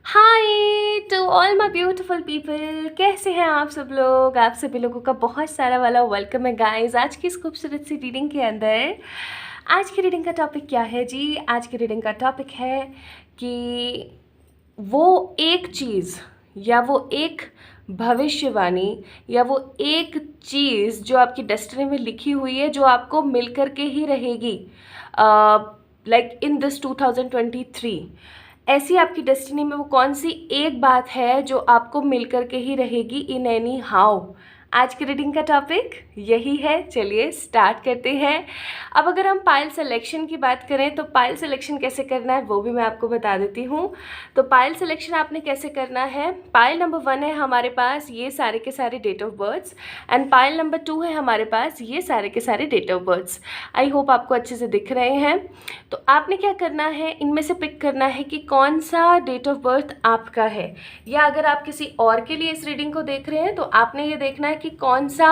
Hi to all my beautiful people, कैसे हैं आप सब लोग। आप सभी लोगों का बहुत सारा वाला वेलकम है गाइस आज की इस खूबसूरत सी रीडिंग के अंदर। आज की रीडिंग का टॉपिक क्या है जी? आज की रीडिंग का टॉपिक है कि वो एक चीज़ या वो एक भविष्यवाणी या वो एक चीज़ जो आपकी डेस्टिनी में लिखी हुई है, जो आपको मिल कर के ही रहेगी लाइक इन दिस 2023। ऐसी आपकी डेस्टिनी में वो कौन सी एक बात है जो आपको मिल कर के ही रहेगी इन एनी हाउ। आज की रीडिंग का टॉपिक यही है। चलिए स्टार्ट करते हैं। अब अगर हम पाइल सिलेक्शन की बात करें तो पाइल सिलेक्शन कैसे करना है वो भी मैं आपको बता देती हूँ। तो पाइल सिलेक्शन आपने कैसे करना है, पाइल नंबर 1 है हमारे पास ये सारे के सारे date of births, and pile number 2 है हमारे पास ये सारे के सारे date of births. I hope आपको अच्छे से दिख रहे हैं। तो आपने क्या करना है, इनमें से पिक करना है कि कौन सा डेट ऑफ बर्थ आपका है, या अगर आप किसी और के लिए इस रीडिंग को देख रहे हैं तो आपने ये देखना है कि कौन सा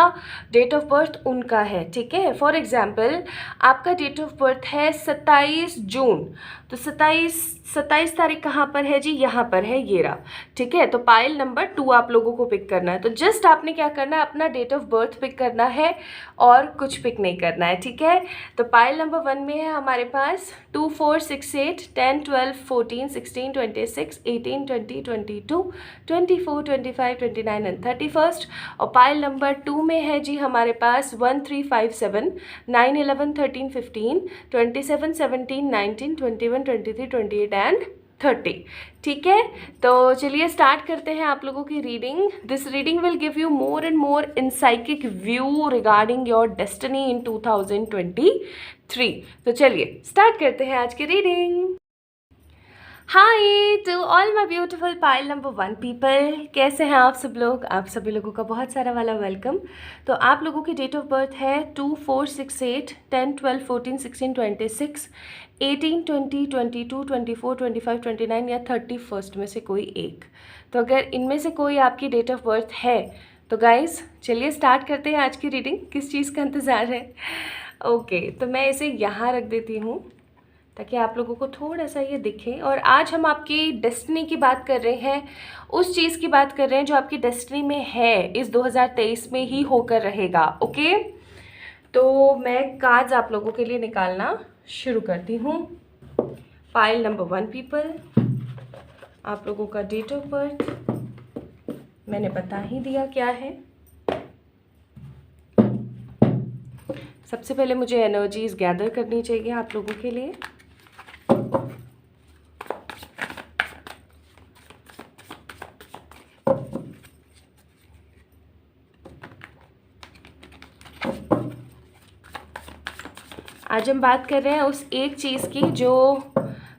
डेट ऑफ बर्थ उनका है। ठीक है, फॉर एग्जाम्पल आपका डेट ऑफ बर्थ है 27 जून, तो 27 तारीख कहाँ पर है जी? यहाँ पर है, ये रहा। ठीक है, तो पाइल नंबर 2 आप लोगों को पिक करना है। तो जस्ट आपने क्या करना है, अपना डेट ऑफ बर्थ पिक करना है और कुछ पिक नहीं करना है। ठीक है, तो पाइल नंबर 1 में है हमारे पास 2 4 6 8 10 12 14 16 26 18 20 22 24 25 29 एंड 31st। और पाइल नंबर 2 में है जी हमारे पास 1 3 5 7 9 11 13 15 27 17 19 21 23 28 एंड 30। ठीक है, तो चलिए स्टार्ट करते हैं आप लोगों की reading. This reading will give you more and more in psychic view regarding your destiny in 2023। तो चलिए स्टार्ट करते हैं आज की reading. Hi to all my beautiful pile number 1 people, कैसे हैं आप सब लोग। आप सभी लोगों का बहुत सारा वाला वेलकम। तो आप लोगों की डेट ऑफ बर्थ है 2 4 6 8 10 12 14 16 26 18 20 22 24 25 29 या 31st में से कोई एक। तो अगर इनमें से कोई आपकी डेट ऑफ बर्थ है तो गाइज चलिए स्टार्ट करते हैं आज की रीडिंग। किस चीज़ का इंतज़ार है? ओके, तो मैं इसे यहाँ रख देती हूँ ताकि आप लोगों को थोड़ा सा ये दिखे। और आज हम आपकी डेस्टिनी की बात कर रहे हैं, उस चीज़ की बात कर रहे हैं जो आपकी डेस्टिनी में है, इस 2023 में ही होकर रहेगा। ओके, तो मैं कार्ड्स आप लोगों के लिए निकालना शुरू करती हूँ। पाइल नंबर 1 पीपल, आप लोगों का डेट ऑफ बर्थ मैंने बता ही दिया क्या है। सबसे पहले मुझे एनर्जीज गैदर करनी चाहिए आप लोगों के लिए। आज हम बात कर रहे हैं उस एक चीज़ की जो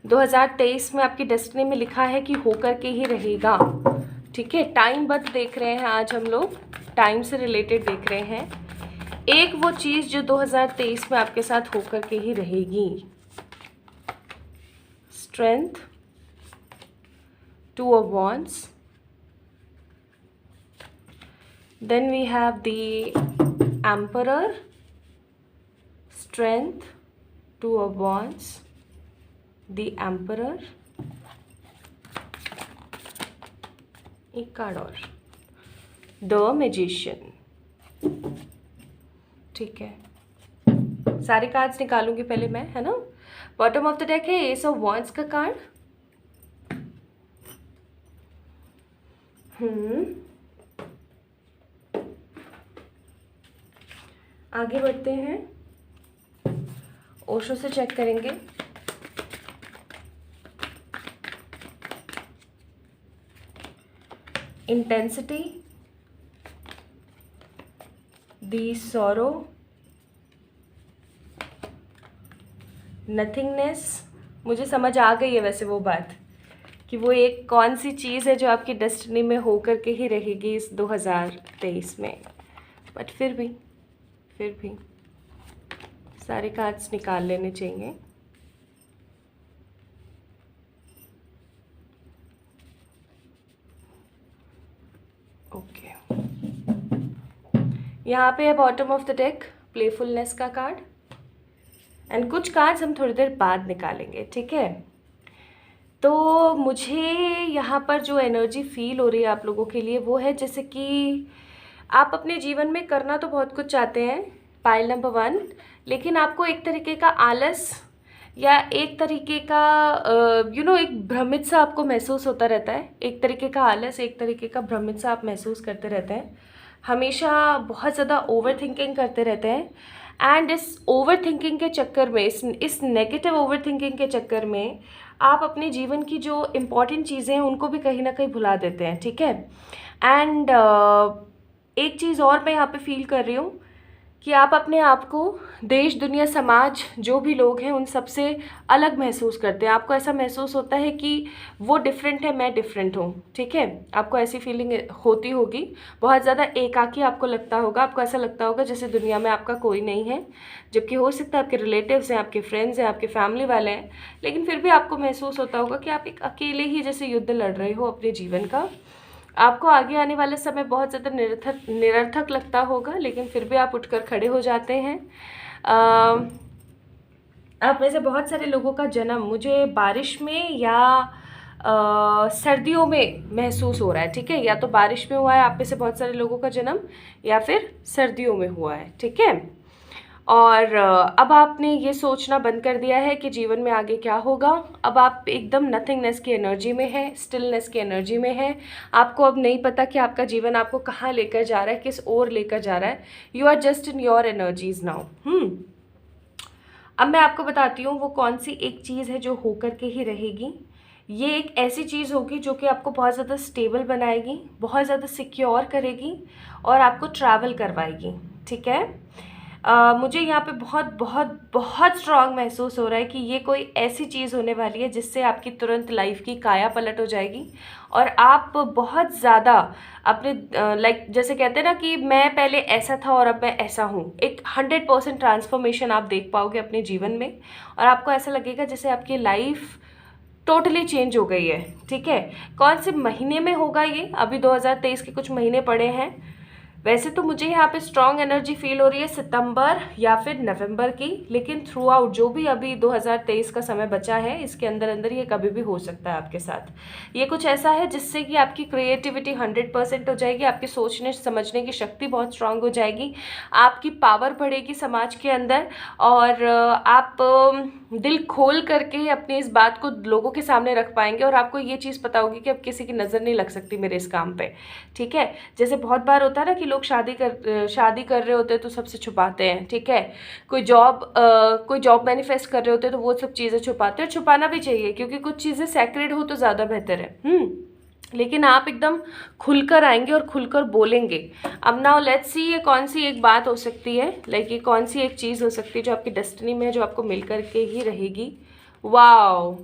2023 में आपकी डेस्टिनी में लिखा है कि होकर के ही रहेगा। ठीक है, टाइम बद्ध देख रहे हैं आज हम लोग, टाइम से रिलेटेड देख रहे हैं। एक वो चीज़ जो 2023 में आपके साथ होकर के ही रहेगी। Strength, 2 of wands, then we have the emperor, strength, 2 of wands, the emperor, एक कार्ड और, द मैजिशियन। ठीक है, सारे कार्ड्स निकालूंगी पहले मैं, है ना। बॉटम ऑफ द डेक है एस ऑफ वॉन्ड्स का कार्ड। आगे बढ़ते हैं, ओशो से चेक करेंगे। इंटेंसिटी, दी सॉरो, नथिंगनेस। मुझे समझ आ गई है वैसे वो बात कि वो एक कौन सी चीज़ है जो आपकी डेस्टिनी में होकर के ही रहेगी इस 2023 में। बट फिर भी सारे कार्ड्स निकाल लेने चाहिए। ओके, यहाँ पे है bottom of the deck playfulness का कार्ड, एंड कुछ कार्ड्स हम थोड़ी देर बाद निकालेंगे। ठीक है, तो मुझे यहाँ पर जो एनर्जी फील हो रही है आप लोगों के लिए वो है जैसे कि आप अपने जीवन में करना तो बहुत कुछ चाहते हैं, पाइल नंबर 1, लेकिन आपको एक तरीके का आलस या एक तरीके का एक भ्रमित सा आपको महसूस होता रहता है। एक तरीके का आलस, एक तरीके का भ्रमित सा आप महसूस करते रहते हैं, हमेशा बहुत ज़्यादा ओवर थिंकिंग करते रहते हैं। एंड इस ओवर थिंकिंग के चक्कर में, इस नेगेटिव ओवर थिंकिंग के चक्कर में आप अपने जीवन की जो इम्पॉर्टेंट चीज़ें हैं उनको भी कहीं ना कहीं भुला देते हैं, ठीक है। एंड एक चीज़ और मैं यहाँ पे फील कर रही हूँ कि आप अपने आप को देश दुनिया समाज जो भी लोग हैं उन सबसे अलग महसूस करते हैं। आपको ऐसा महसूस होता है कि वो डिफरेंट है, मैं डिफरेंट हूँ, ठीक है। आपको ऐसी फीलिंग होती होगी, बहुत ज़्यादा एकाकी आपको लगता होगा। आपको ऐसा लगता होगा जैसे दुनिया में आपका कोई नहीं है, जबकि हो सकता है आपके रिलेटिव्स हैं, आपके फ्रेंड्स हैं, आपके फैमिली वाले हैं, लेकिन फिर भी आपको महसूस होता होगा कि आप एक अकेले ही जैसे युद्ध लड़ रहे हो अपने जीवन का। आपको आगे आने वाला समय बहुत ज़्यादा निरर्थक लगता होगा, लेकिन फिर भी आप उठकर खड़े हो जाते हैं। आप में से बहुत सारे लोगों का जन्म मुझे बारिश में या सर्दियों में महसूस हो रहा है, ठीक है। या तो बारिश में हुआ है आप में से बहुत सारे लोगों का जन्म, या फिर सर्दियों में हुआ है, ठीक है। और अब आपने ये सोचना बंद कर दिया है कि जीवन में आगे क्या होगा। अब आप एकदम नथिंगनेस की एनर्जी में है, स्टिलनेस की एनर्जी में है। आपको अब नहीं पता कि आपका जीवन आपको कहाँ लेकर जा रहा है, किस ओर लेकर जा रहा है। You are just in your energies now. अब मैं आपको बताती हूँ वो कौन सी एक चीज़ है जो होकर के ही रहेगी। ये एक ऐसी चीज़ होगी जो कि आपको बहुत ज़्यादा स्टेबल बनाएगी, बहुत ज़्यादा सिक्योर करेगी और आपको ट्रैवल करवाएगी, ठीक है। मुझे यहाँ पे बहुत बहुत बहुत स्ट्रांग महसूस हो रहा है कि ये कोई ऐसी चीज़ होने वाली है जिससे आपकी तुरंत लाइफ की काया पलट हो जाएगी और आप बहुत ज़्यादा अपने जैसे कहते हैं ना कि मैं पहले ऐसा था और अब मैं ऐसा हूँ, एक 100% ट्रांसफॉर्मेशन आप देख पाओगे अपने जीवन में। और आपको ऐसा लगेगा जैसे आपकी लाइफ टोटली चेंज हो गई है, ठीक है। कौन से महीने में होगा ये, अभी 2023 के कुछ महीने पड़े हैं। वैसे तो मुझे यहाँ पे स्ट्रॉन्ग एनर्जी फील हो रही है सितंबर या फिर नवंबर की, लेकिन थ्रू आउट जो भी अभी 2023 का समय बचा है इसके अंदर अंदर ये कभी भी हो सकता है आपके साथ। ये कुछ ऐसा है जिससे कि आपकी क्रिएटिविटी 100% हो जाएगी, आपकी सोचने समझने की शक्ति बहुत स्ट्रांग हो जाएगी, आपकी पावर बढ़ेगी समाज के अंदर और आप दिल खोल करके अपनी इस बात को लोगों के सामने रख पाएंगे और आपको ये चीज़ पता होगी कि अब किसी की नज़र नहीं लग सकती मेरे इस काम पे, ठीक है। जैसे बहुत बार होता है ना कि लोग शादी कर रहे होते हैं तो सबसे छुपाते हैं, ठीक है। कोई जॉब मैनिफेस्ट कर रहे होते हैं तो वो सब चीज़ें छुपाते हैं। छुपाना भी चाहिए क्योंकि कुछ चीज़ें सैक्रेड हो तो ज़्यादा बेहतर है। लेकिन आप एकदम खुलकर आएंगे और खुलकर बोलेंगे। अब नाउ लेट्स सी ये कौन सी एक बात हो सकती है, ये कौन सी एक चीज़ हो सकती है जो आपकी डेस्टिनी में है, जो आपको मिल करके ही रहेगी। वाओ,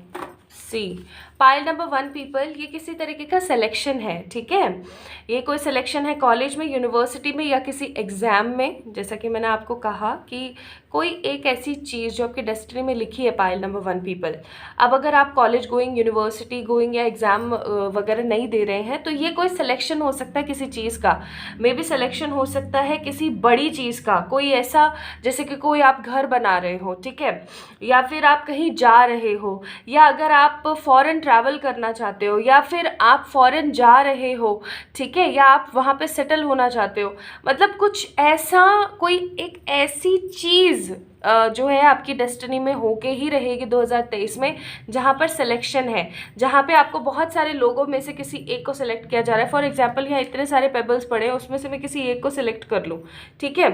सी पाइल नंबर 1 पीपल, ये किसी तरीके का सिलेक्शन है, ठीक है। ये कोई सिलेक्शन है कॉलेज में, यूनिवर्सिटी में या किसी एग्ज़ाम में। जैसा कि मैंने आपको कहा कि कोई एक ऐसी चीज़ जो आपकी डेस्टिनी में लिखी है पाइल नंबर 1 पीपल। अब अगर आप कॉलेज गोइंग, यूनिवर्सिटी गोइंग या एग्ज़ाम वगैरह नहीं दे रहे हैं तो ये कोई सिलेक्शन हो सकता है किसी चीज़ का। मे बी सिलेक्शन हो सकता है किसी बड़ी चीज़ का, कोई ऐसा जैसे कि कोई आप घर बना रहे हो, ठीक है, या फिर आप कहीं जा रहे हो, या अगर आप फॉरेन ट्रैवल करना चाहते हो, या फिर आप फॉरेन जा रहे हो, ठीक है, या आप वहाँ पे सेटल होना चाहते हो। मतलब कुछ ऐसा, कोई एक ऐसी चीज़ जो है आपकी डेस्टिनी में होके ही रहेगी 2023 में, जहाँ पर सिलेक्शन है, जहाँ पे आपको बहुत सारे लोगों में से किसी एक को सिलेक्ट किया जा रहा है। फॉर एग्जाम्पल यहाँ इतने सारे पेबल्स पड़े हैं, उसमें से मैं किसी एक को सिलेक्ट कर लूँ, ठीक है।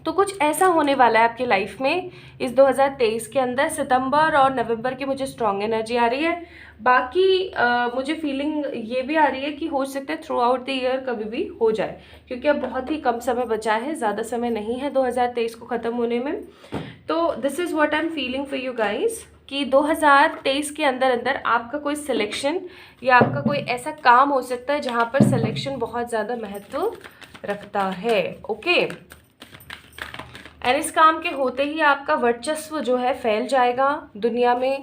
तो कुछ ऐसा होने वाला है आपकी लाइफ में इस 2023 के अंदर। सितंबर और नवंबर की मुझे स्ट्रॉन्ग एनर्जी आ रही है। बाकी मुझे फीलिंग ये भी आ रही है कि हो सकता है थ्रू आउट द ईयर कभी भी हो जाए, क्योंकि अब बहुत ही कम समय बचा है, ज़्यादा समय नहीं है 2023 को ख़त्म होने में। तो this is what I am feeling for you guys कि 2023 के अंदर अंदर आपका कोई सिलेक्शन या आपका कोई ऐसा काम हो सकता है जहाँ पर सिलेक्शन बहुत ज़्यादा महत्व रखता है, ओके। और इस काम के होते ही आपका वर्चस्व जो है फैल जाएगा दुनिया में,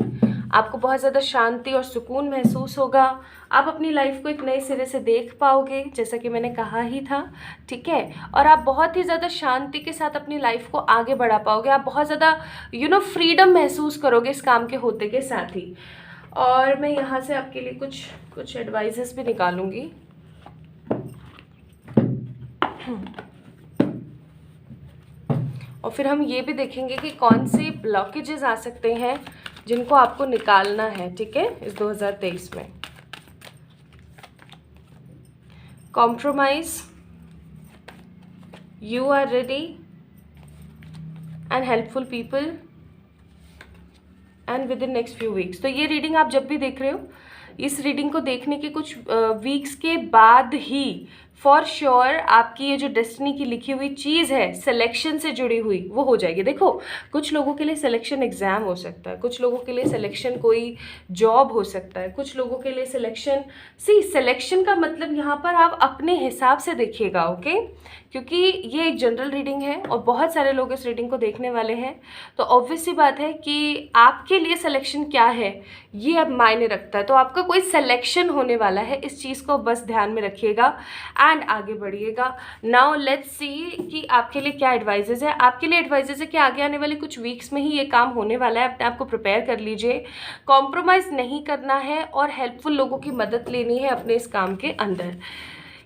आपको बहुत ज़्यादा शांति और सुकून महसूस होगा। आप अपनी लाइफ को एक नए सिरे से देख पाओगे, जैसा कि मैंने कहा ही था, ठीक है। और आप बहुत ही ज़्यादा शांति के साथ अपनी लाइफ को आगे बढ़ा पाओगे। आप बहुत ज़्यादा फ्रीडम महसूस करोगे इस काम के होते के साथ ही। और मैं यहाँ से आपके लिए कुछ एडवाइजेस भी निकालूंगी। और फिर हम ये भी देखेंगे कि कौन से ब्लॉकेजेस आ सकते हैं जिनको आपको निकालना है, ठीक है, इस 2023 में। Compromise, you are ready, and helpful people, and within next few weeks. तो ये रीडिंग आप जब भी देख रहे हो, इस रीडिंग को देखने के कुछ वीक्स के बाद ही फॉर श्योर आपकी ये जो डेस्टिनी की लिखी हुई चीज़ है सिलेक्शन से जुड़ी हुई, वो हो जाएगी। देखो, कुछ लोगों के लिए सिलेक्शन एग्ज़ाम हो सकता है, कुछ लोगों के लिए सिलेक्शन कोई जॉब हो सकता है, कुछ लोगों के लिए सिलेक्शन का मतलब यहाँ पर आप अपने हिसाब से देखिएगा, ओके, क्योंकि ये एक जनरल रीडिंग है और बहुत सारे लोग इस रीडिंग को देखने वाले हैं। तो ऑब्वियस सी बात है कि आपके लिए सिलेक्शन क्या है ये अब मायने रखता है। तो आपका कोई सिलेक्शन होने वाला है, इस चीज़ को बस ध्यान में रखिएगा एंड आगे बढ़िएगा। नाउ लेट्स सी कि आपके लिए क्या एडवाइजेज है। आपके लिए एडवाइजेज है कि आगे आने वाले कुछ वीक्स में ही ये काम होने वाला है। अपने आप को प्रिपेयर कर लीजिए, कॉम्प्रोमाइज़ नहीं करना है और हेल्पफुल लोगों की मदद लेनी है अपने इस काम के अंदर।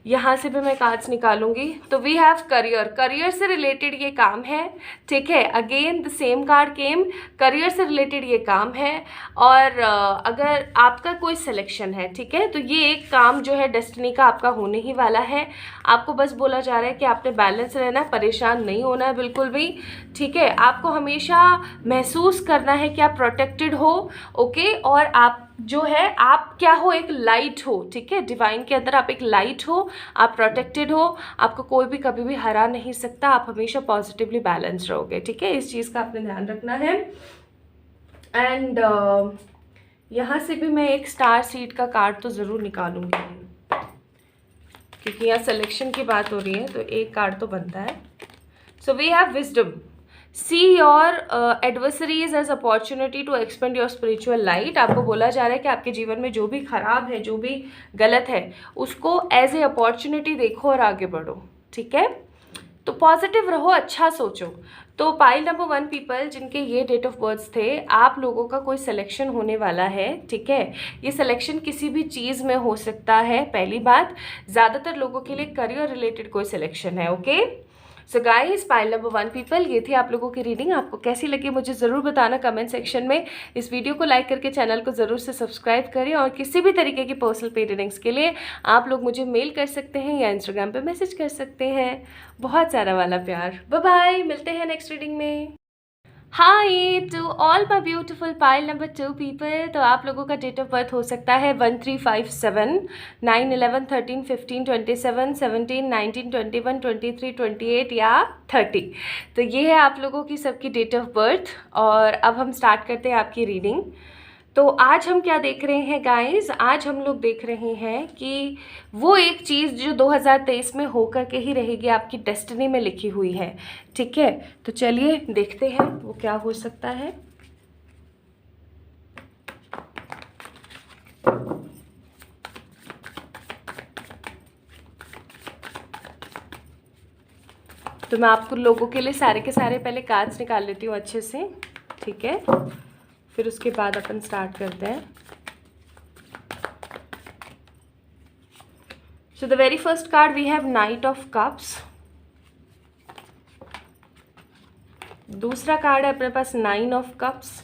यहाँ से भी मैं कार्ड्स निकालूंगी। तो वी हैव करियर से रिलेटेड ये काम है, ठीक है। Again the same card came, career से रिलेटेड ये काम है। और अगर आपका कोई सिलेक्शन है, ठीक है, तो ये एक काम जो है डेस्टिनी का आपका होने ही वाला है। आपको बस बोला जा रहा है कि आपने बैलेंस रहना है, परेशान नहीं होना है बिल्कुल भी, ठीक है। आपको हमेशा महसूस करना है कि आप प्रोटेक्टेड हो, ओके, और आप जो है आप क्या हो, एक लाइट हो, ठीक है, डिवाइन के अंदर आप एक लाइट हो, आप प्रोटेक्टेड हो, आपको कोई भी कभी भी हरा नहीं सकता, आप हमेशा पॉजिटिवली बैलेंस रहोगे, ठीक है। इस चीज़ का आपने ध्यान रखना है। एंड यहाँ से भी मैं एक स्टार सीड का कार्ड तो ज़रूर निकालूंगी, क्योंकि यहाँ सिलेक्शन की बात हो रही है तो एक कार्ड तो बनता है। So we have wisdom, see your adversaries as opportunity to expand your spiritual light. आपको बोला जा रहा है कि आपके जीवन में जो भी खराब है, जो भी गलत है, उसको एज ए अपॉर्चुनिटी देखो और आगे बढ़ो, ठीक है। तो पॉजिटिव रहो, अच्छा सोचो। तो पाइल नंबर 1 पीपल जिनके ये डेट ऑफ बर्थ थे, आप लोगों का कोई सिलेक्शन होने वाला है, ठीक है। ये सिलेक्शन किसी भी चीज़ में हो सकता है, पहली बात। ज़्यादातर लोगों के लिए करियर रिलेटेड कोई सिलेक्शन है, okay. So guys, pile number 1 people, ये थी आप लोगों की रीडिंग। आपको कैसी लगी मुझे ज़रूर बताना कमेंट सेक्शन में। इस वीडियो को लाइक करके चैनल को ज़रूर से सब्सक्राइब करें। और किसी भी तरीके की पर्सनल पेड रीडिंग्स के लिए आप लोग मुझे मेल कर सकते हैं या इंस्टाग्राम पे मैसेज कर सकते हैं। बहुत सारा वाला प्यार, बाय बाय, मिलते हैं नेक्स्ट रीडिंग में। Hi to all my beautiful pile number 2 people. तो आप लोगों का डेट ऑफ बर्थ हो सकता है 1357, 9, 11, 13, 15, 27, 17, 19, 21, 23, 28 या 30। तो ये है आप लोगों की सबकी डेट ऑफ बर्थ। और अब हम स्टार्ट करते हैं आपकी रीडिंग। तो आज हम क्या देख रहे हैं गाइस, आज हम लोग देख रहे हैं कि वो एक चीज़ जो 2023 में होकर के ही रहेगी, आपकी डेस्टिनी में लिखी हुई है, ठीक है। तो चलिए देखते हैं वो क्या हो सकता है। तो मैं आपको लोगों के लिए सारे के सारे पहले कार्ड्स निकाल लेती हूँ अच्छे से, ठीक है, फिर उसके बाद अपन स्टार्ट करते हैं। So the very first card we have knight of cups. दूसरा कार्ड है अपने पास 9 ऑफ कप्स।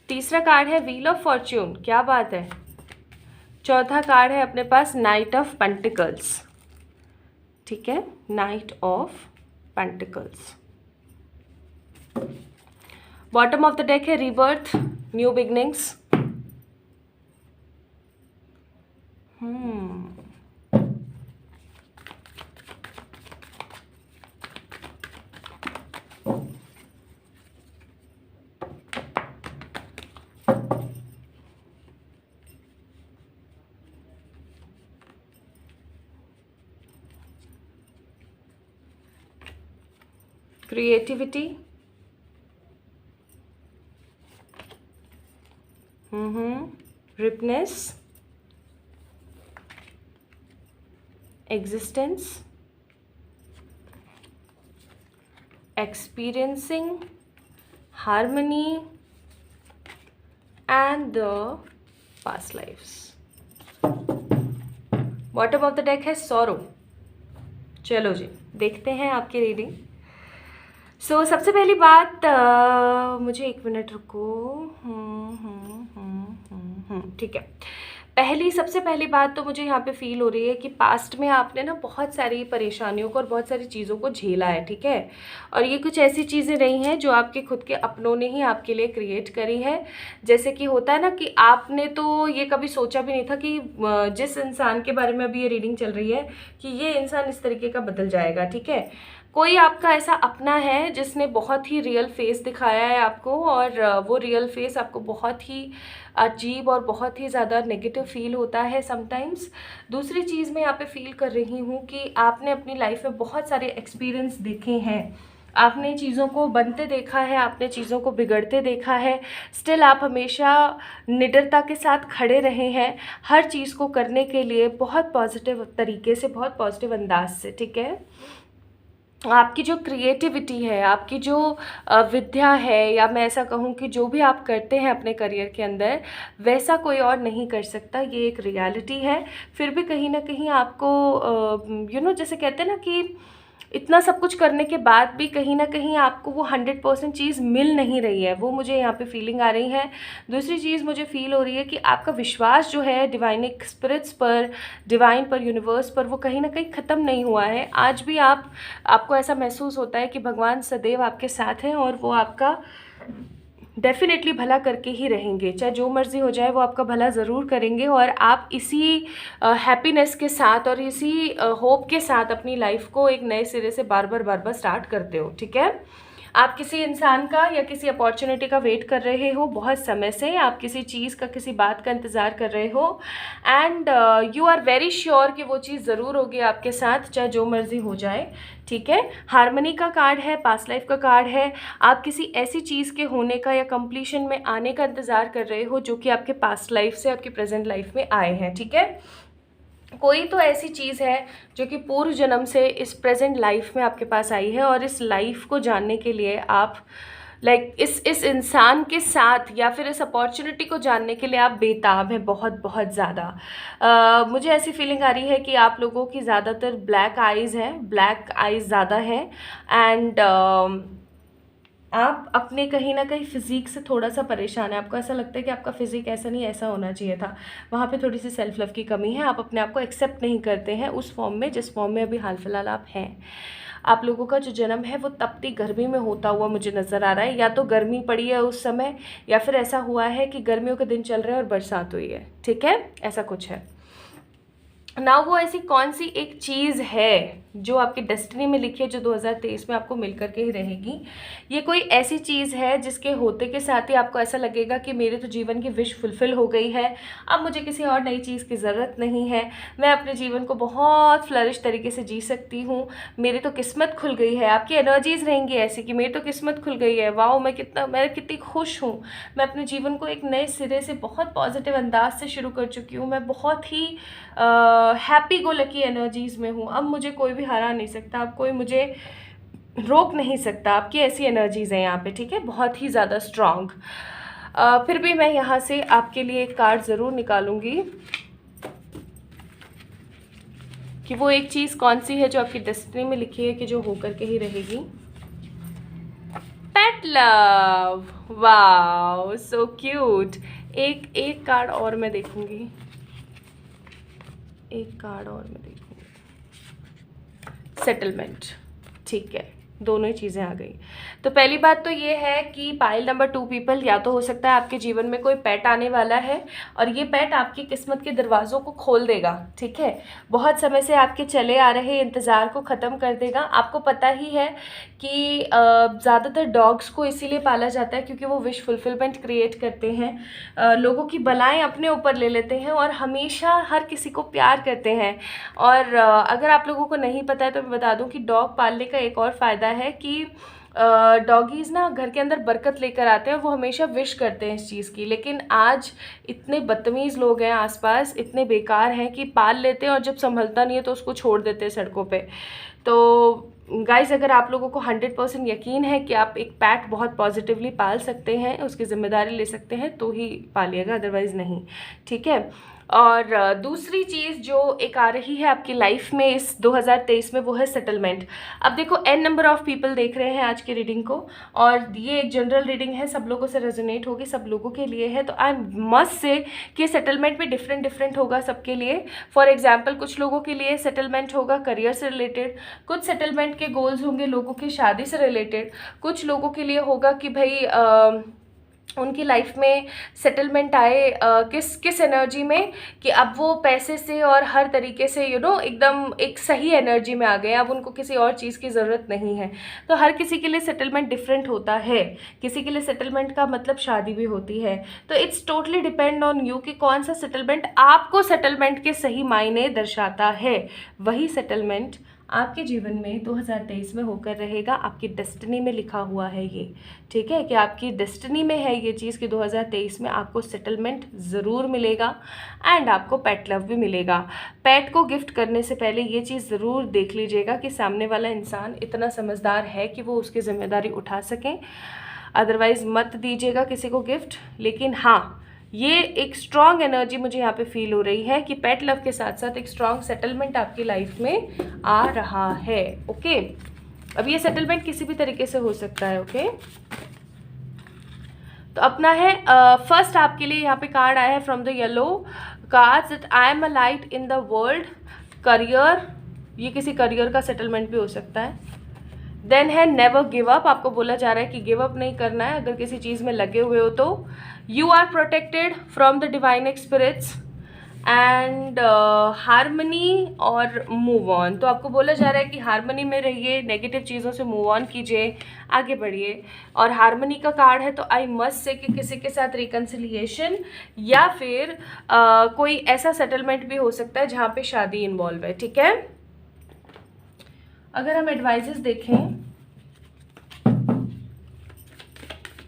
तीसरा कार्ड है व्हील ऑफ फॉर्च्यून, क्या बात है। चौथा कार्ड है अपने पास नाइट ऑफ पेंटिकल्स, ठीक है, knight of pentacles. Bottom of the deck है rebirth, new beginnings. Creativity, ripeness, existence, experiencing, harmony and the past lifes. Bottom of the deck है सॉरो। चलो जी देखते हैं आपकी रीडिंग। सबसे पहली बात, मुझे 1 मिनट रुको। ठीक है। सबसे पहली बात तो मुझे यहाँ पे फील हो रही है कि पास्ट में आपने ना बहुत सारी परेशानियों को और बहुत सारी चीज़ों को झेला है, ठीक है। और ये कुछ ऐसी चीज़ें रही हैं जो आपके खुद के अपनों ने ही आपके लिए क्रिएट करी है। जैसे कि होता है ना कि आपने तो ये कभी सोचा भी नहीं था कि जिस इंसान के बारे में अभी ये रीडिंग चल रही है कि ये इंसान इस तरीके का बदल जाएगा, ठीक है। कोई आपका ऐसा अपना है जिसने बहुत ही रियल फेस दिखाया है आपको, और वो रियल फेस आपको बहुत ही अजीब और बहुत ही ज़्यादा नेगेटिव फील होता है समटाइम्स। दूसरी चीज़ मैं यहाँ पे फील कर रही हूँ कि आपने अपनी लाइफ में बहुत सारे एक्सपीरियंस देखे हैं, आपने चीज़ों को बनते देखा है, आपने चीज़ों को बिगड़ते देखा है। स्टिल आप हमेशा निडरता के साथ खड़े रहे हैं हर चीज़ को करने के लिए, बहुत पॉजिटिव तरीके से, बहुत पॉजिटिव अंदाज से, ठीक है। आपकी जो क्रिएटिविटी है, आपकी जो विद्या है, या मैं ऐसा कहूँ कि जो भी आप करते हैं अपने करियर के अंदर, वैसा कोई और नहीं कर सकता, ये एक रियलिटी है। फिर भी कहीं ना कहीं आपको जैसे कहते हैं ना कि इतना सब कुछ करने के बाद भी कहीं ना कहीं आपको वो 100% चीज़ मिल नहीं रही है, वो मुझे यहाँ पे फीलिंग आ रही है। दूसरी चीज़ मुझे फील हो रही है कि आपका विश्वास जो है डिवाइनिक स्पिरिट्स पर, डिवाइन पर, यूनिवर्स पर, वो कहीं ना कहीं ख़त्म नहीं हुआ है। आज भी आपको ऐसा महसूस होता है कि भगवान सदैव आपके साथ हैं और वो आपका डेफिनेटली भला करके ही रहेंगे। चाहे जो मर्ज़ी हो जाए वो आपका भला ज़रूर करेंगे, और आप इसी हैप्पीनेस के साथ और इसी होप के साथ अपनी लाइफ को एक नए सिरे से बार बार स्टार्ट करते हो, ठीक है। आप किसी इंसान का या किसी अपॉर्चुनिटी का वेट कर रहे हो बहुत समय से, आप किसी चीज़ का, किसी बात का इंतज़ार कर रहे हो, and you are very sure कि वो चीज़ ज़रूर होगी आपके साथ, चाहे जो मर्ज़ी हो जाए, ठीक है। हार्मनी का कार्ड है, पास्ट लाइफ का कार्ड है। आप किसी ऐसी चीज़ के होने का या कंप्लीशन में आने का इंतज़ार कर रहे हो जो कि आपके पास्ट लाइफ से आपकी प्रेजेंट लाइफ में आए हैं, ठीक है। कोई तो ऐसी चीज़ है जो कि पूर्व जन्म से इस प्रेजेंट लाइफ में आपके पास आई है, और इस लाइफ को जानने के लिए आप इस इंसान के साथ या फिर इस अपॉर्चुनिटी को जानने के लिए आप बेताब हैं बहुत ज़्यादा। मुझे ऐसी फीलिंग आ रही है कि आप लोगों की ज़्यादातर ब्लैक आइज़ हैं, ब्लैक आइज़ ज़्यादा हैं, एंड आप अपने कहीं ना कहीं फ़िज़ीक से थोड़ा सा परेशान है। आपको ऐसा लगता है कि आपका फ़िज़ीक ऐसा नहीं, ऐसा होना चाहिए था। वहाँ पे थोड़ी सी सेल्फ़ लव की कमी है। आप अपने आप को एक्सेप्ट नहीं करते हैं उस फॉर्म में जिस फॉर्म में अभी हाल फिलहाल आप हैं। आप लोगों का जो जन्म है वो तपती गर्मी में होता हुआ मुझे नज़र आ रहा है। या तो गर्मी पड़ी है उस समय, या फिर ऐसा हुआ है कि गर्मियों के दिन चल रहे हैं और बरसात हुई है, ठीक है, ऐसा कुछ है ना। वो ऐसी कौन सी एक चीज़ है जो आपकी डेस्टिनी में लिखी है, जो 2023 में आपको मिल करके ही रहेगी। ये कोई ऐसी चीज़ है जिसके होते के साथ ही आपको ऐसा लगेगा कि मेरे तो जीवन की विश फुलफ़िल हो गई है, अब मुझे किसी और नई चीज़ की ज़रूरत नहीं है, मैं अपने जीवन को बहुत फ्लरिश तरीके से जी सकती हूँ, मेरी तो किस्मत खुल गई है। आपकी एनर्जीज़ रहेंगी ऐसी कि मेरी तो किस्मत खुल गई है, वाओ मैं कितनी खुश हूँ, मैं अपने जीवन को एक नए सिरे से बहुत पॉजिटिव अंदाज से शुरू कर चुकी हूँ, मैं बहुत ही हैप्पी गो लकी एनर्जीज़ में हूँ, अब मुझे कोई भी हरा नहीं सकता, अब कोई मुझे रोक नहीं सकता। आपकी ऐसी एनर्जीज़ हैं यहाँ पे, ठीक है, बहुत ही ज़्यादा स्ट्रॉन्ग। फिर भी मैं यहाँ से आपके लिए एक कार्ड ज़रूर निकालूंगी कि वो एक चीज़ कौन सी है जो आपकी डेस्टिनी में लिखी है कि जो होकर के ही रहेगी। पेट लव, वाओ सो क्यूट। एक कार्ड और मैं देखूंगी, एक कार्ड और मैं देखूंगी। सेटलमेंट, ठीक है, दोनों ही चीज़ें आ गई। तो पहली बात तो ये है कि पाइल नंबर 2 पीपल, या तो हो सकता है आपके जीवन में कोई पेट आने वाला है और ये पेट आपकी किस्मत के दरवाज़ों को खोल देगा, ठीक है, बहुत समय से आपके चले आ रहे इंतज़ार को ख़त्म कर देगा। आपको पता ही है कि ज़्यादातर डॉग्स को इसीलिए पाला जाता है क्योंकि वो विश फुलफिलमेंट क्रिएट करते हैं, लोगों की बलाएँ अपने ऊपर ले लेते हैं और हमेशा हर किसी को प्यार करते हैं। और अगर आप लोगों को नहीं पता है तो मैं बता दूं कि डॉग पालने का एक और फ़ायदा है कि डॉगीज़ ना घर के अंदर बरकत लेकर आते हैं, वो हमेशा विश करते हैं इस चीज़ की। लेकिन आज इतने बदतमीज़ लोग हैं आसपास, इतने बेकार हैं कि पाल लेते हैं और जब संभलता नहीं है तो उसको छोड़ देते हैं सड़कों पे। तो गाइस अगर आप लोगों को 100% यकीन है कि आप एक पैट बहुत पॉजिटिवली पाल सकते हैं, उसकी ज़िम्मेदारी ले सकते हैं, तो ही पालिएगा, अदरवाइज़ नहीं, ठीक है। और दूसरी चीज़ जो एक आ रही है आपकी लाइफ में इस 2023 में, वो है सेटलमेंट। अब देखो n नंबर ऑफ़ पीपल देख रहे हैं आज की रीडिंग को, और ये एक जनरल रीडिंग है, सब लोगों से रेजोनेट होगी, सब लोगों के लिए है। तो आई मस्ट से कि सेटलमेंट भी डिफरेंट होगा सबके लिए। फॉर एग्जाम्पल कुछ लोगों के लिए सेटलमेंट होगा करियर से रिलेटेड, कुछ सेटलमेंट के गोल्स होंगे लोगों के शादी से रिलेटेड, कुछ लोगों के लिए होगा कि भाई उनकी लाइफ में सेटलमेंट आए किस एनर्जी में, कि अब वो पैसे से और हर तरीके से एकदम एक सही एनर्जी में आ गए, अब उनको किसी और चीज़ की ज़रूरत नहीं है। तो हर किसी के लिए सेटलमेंट डिफरेंट होता है, किसी के लिए सेटलमेंट का मतलब शादी भी होती है। तो it's totally depend on you कि कौन सा सेटलमेंट आपको सेटलमेंट के सही मायने दर्शाता है। वही सेटलमेंट आपके जीवन में 2023 में होकर रहेगा, आपकी डेस्टिनी में लिखा हुआ है ये, ठीक है, कि आपकी डेस्टिनी में है ये चीज़ कि 2023 में आपको सेटलमेंट ज़रूर मिलेगा एंड आपको पेट लव भी मिलेगा। पेट को गिफ्ट करने से पहले ये चीज़ ज़रूर देख लीजिएगा कि सामने वाला इंसान इतना समझदार है कि वो उसकी ज़िम्मेदारी उठा सकें, अदरवाइज़ मत दीजिएगा किसी को गिफ्ट। लेकिन हाँ, ये एक स्ट्रॉन्ग एनर्जी मुझे यहाँ पे फील हो रही है कि पेट लव के साथ साथ एक स्ट्रॉन्ग सेटलमेंट आपकी लाइफ में आ रहा है। ओके, अब ये सेटलमेंट किसी भी तरीके से हो सकता है। ओके, तो अपना है फर्स्ट आपके लिए यहाँ पे कार्ड आया है from the yellow cards that I am a light in the world. Career, ये किसी करियर का सेटलमेंट भी हो सकता है। देन है नेवर गिव अप, आपको बोला जा रहा है कि गिव अप नहीं करना है अगर किसी चीज़ में लगे हुए हो तो। You are protected from the divine spirits and harmony और मूव ऑन। तो आपको बोला जा रहा है कि हारमनी में रहिए, नेगेटिव चीज़ों से मूव ऑन कीजिए, आगे बढ़िए। और हारमनी का कार्ड है, तो आई मस्ट से कि किसी के साथ रिकन्सिलिएशन या फिर कोई ऐसा सेटलमेंट भी हो सकता है जहाँ पे शादी इन्वॉल्व है, ठीक है। अगर हम एडवाइजेस देखें,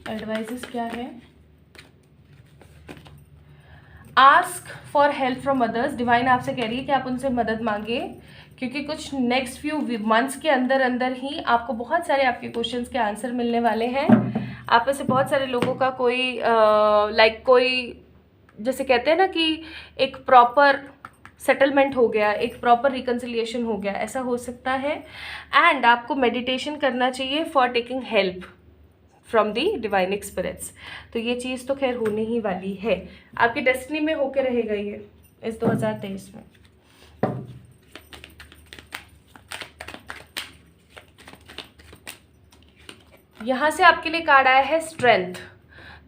एडवाइजेस क्या है, ask for help from others. Divine आपसे कह रही है कि आप उनसे मदद मांगे, क्योंकि कुछ नेक्स्ट फ्यू मंथ्स के अंदर अंदर ही आपको बहुत सारे आपके क्वेश्चंस के आंसर मिलने वाले हैं। आप में से बहुत सारे लोगों का कोई कोई जैसे कहते हैं ना कि एक प्रॉपर सेटलमेंट हो गया, एक प्रॉपर रिकन्सिलिएशन हो गया, ऐसा हो सकता है। एंड आपको मेडिटेशन करना चाहिए for taking help from the divine spirits. तो ये चीज़ तो खैर होने ही वाली है, आपकी डेस्टिनी में होके रहेगा ये इस 2023 में। यहाँ से आपके लिए कार्ड आया है स्ट्रेंथ।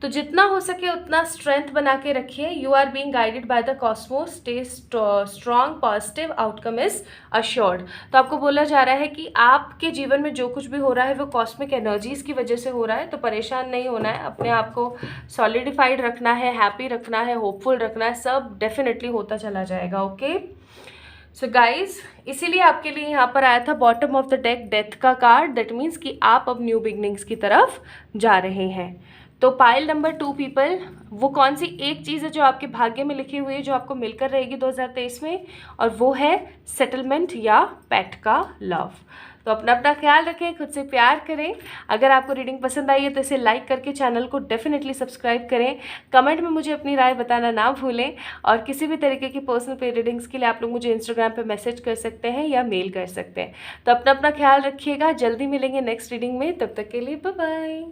तो जितना हो सके उतना स्ट्रेंथ बना के रखिए। You are being guided by the cosmos, stay strong, positive, outcome is assured. तो आपको बोला जा रहा है कि आपके जीवन में जो कुछ भी हो रहा है वो कॉस्मिक एनर्जीज की वजह से हो रहा है, तो परेशान नहीं होना है, अपने आप को सॉलिडिफाइड रखना है, हैप्पी रखना है, होपफुल रखना है, सब डेफिनेटली होता चला जाएगा। ओके सो गाइज, इसीलिए आपके लिए यहाँ पर आया था bottom of the deck death का कार्ड। दैट मीन्स कि आप अब न्यू बिगनिंग्स की तरफ जा रहे हैं। तो पाइल नंबर 2 पीपल, वो कौन सी एक चीज़ है जो आपके भाग्य में लिखी हुई है, जो आपको मिलकर रहेगी 2023 में, और वो है सेटलमेंट या पेट का लव। तो अपना अपना ख्याल रखें, खुद से प्यार करें। अगर आपको रीडिंग पसंद आई है तो इसे लाइक करके चैनल को डेफिनेटली सब्सक्राइब करें। कमेंट में मुझे अपनी राय बताना ना भूलें, और किसी भी तरीके की पर्सनल पे रीडिंग्स के लिए आप लोग मुझे इंस्टाग्राम पे मैसेज कर सकते हैं या मेल कर सकते हैं। तो अपना अपना ख्याल रखिएगा, जल्दी मिलेंगे नेक्स्ट रीडिंग में, तब तक के लिए बाय बाय।